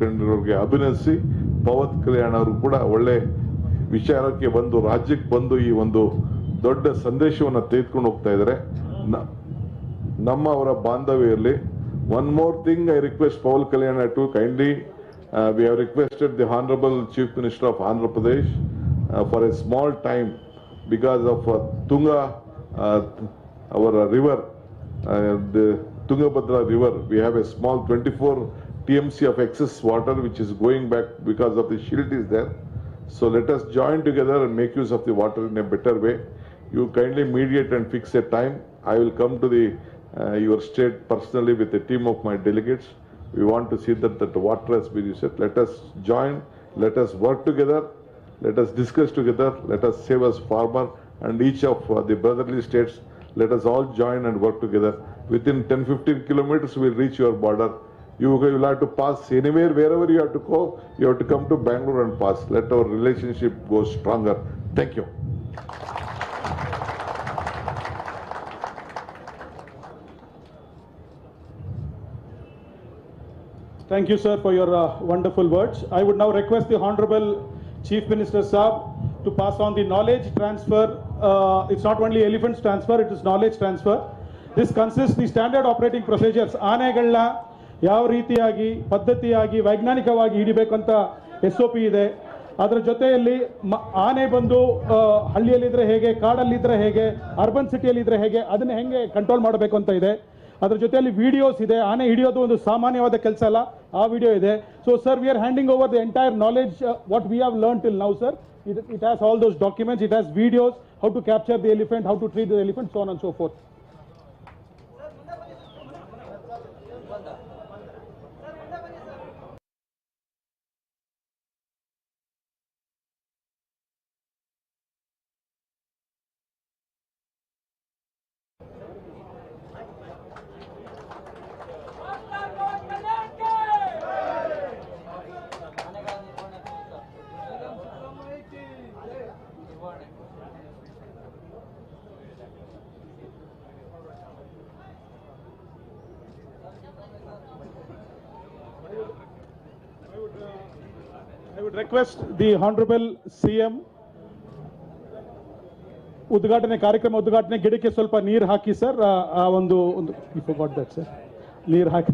ಕಂಡಿರೋರಿಗೆ ಅಭಿನಂದಿಸಿ ಪವನ್ ಕಲ್ಯಾಣ್ ಅವರು ಕೂಡ ಒಳ್ಳೆ ವಿಚಾರಕ್ಕೆ ಬಂದು ರಾಜ್ಯಕ್ಕೆ ಬಂದು ಈ ಒಂದು ದೊಡ್ಡ ಸಂದೇಶವನ್ನು ತೆಗೆದುಕೊಂಡು ಹೋಗ್ತಾ ಇದ್ದಾರೆ. ನಮ್ಮವರ ಬಾಂಧವ್ಯ ಇರಲಿ. One more thing I request Pawan Kalyan to kindly, we have requested the Honorable Chief Minister of Andhra Pradesh for a small time because of Tunga, our river, the Tungabhadra river. We have a small 24 TMC of excess water which is going back because of the shield is there. So let us join together and make use of the water in a better way. You kindly mediate and fix a time. I will come to the your state personally with a team of my delegates. We want to see that the water has been used. Let us join, let us work together, let us discuss together, let us save us farmer and each of the brotherly states. Let us all join and work together. Within 10-15 kilometers we will reach your border. You will have to pass anywhere, wherever you have to go, you have to come to Bangalore and pass. Let our relationship go stronger. Thank you. Thank you, sir, for your wonderful words. I would now request the Honorable Chief Minister Saab to pass on the knowledge transfer. It's not only elephants transfer, it is knowledge transfer. This consists the standard operating procedures. ಆನೆಗಳನ್ನ ಯಾವ ರೀತಿಯಾಗಿ ಪದ್ಧತಿಯಾಗಿ ವೈಜ್ಞಾನಿಕವಾಗಿ ಹಿಡಿಬೇಕಂತ SOP ಇದೆ. ಅದರ ಜೊತೆಯಲ್ಲಿ ಆನೆ ಬಂದು ಹಳ್ಳಿಯಲ್ಲಿದ್ದರೆ ಹೇಗೆ, ಕಾಡಲ್ಲಿದ್ದರೆ ಹೇಗೆ, ಅರ್ಬನ್ ಸಿಟಿಯಲ್ಲಿದ್ದರೆ ಹೇಗೆ, ಅದನ್ನ ಹೆಂಗೆ ಕಂಟ್ರೋಲ್ ಮಾಡಬೇಕು ಅಂತ ಇದೆ. ಅದರ ಜೊತೆಯಲ್ಲಿ ವಿಡಿಯೋಸ್ ಇದೆ. ಆನೆ ಹಿಡಿಯೋದು ಒಂದು ಸಾಮಾನ್ಯವಾದ ಕೆಲಸ ಅಲ್ಲ, ಆ ವಿಡಿಯೋ ಇದೆ. So sir, we are handing over the entire knowledge what we have learn till now sir. It has all those documents, it has videos, how to capture the elephant, how to treat the elephant, so on and so forth. I would request the Honorable CM ಉದ್ಘಾಟನೆ ಕಾರ್ಯಕ್ರಮ ಉದ್ಘಾಟನೆ ಗಿಡಕ್ಕೆ ಸ್ವಲ್ಪ ನೀರು ಹಾಕಿ sir. ಆ ಒಂದು you forgot that sir, ನೀರು ಹಾಕಿ.